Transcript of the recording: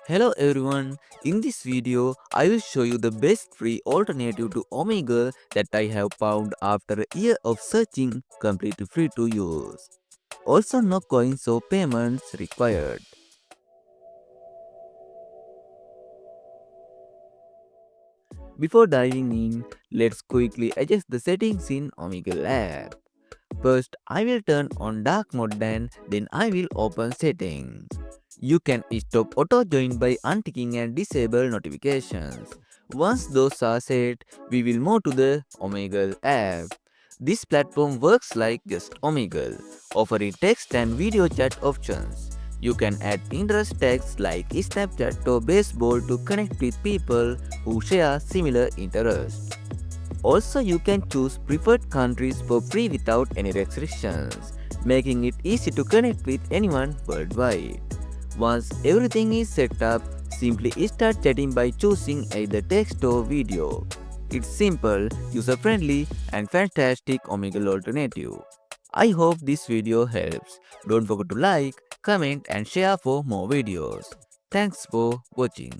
Hello everyone, in this video I will show you the best free alternative to Omegle that I have found after a year of searching, completely free to use. Also no coins or payments required. Before diving in, let's quickly adjust the settings in Omegle app. First, I will turn on dark mode then I will open settings. You can stop auto join by unticking and disable notifications. Once those are set, we will move to the Omegle app. This platform works like just Omegle, offering text and video chat options. You can add interest tags like Snapchat or baseball to connect with people who share similar interests. Also, you can choose preferred countries for free without any restrictions, making it easy to connect with anyone worldwide. Once everything is set up, simply start chatting by choosing either text or video. It's simple, user-friendly, and fantastic Omegle alternative. I hope this video helps. Don't forget to like, comment, and share for more videos. Thanks for watching.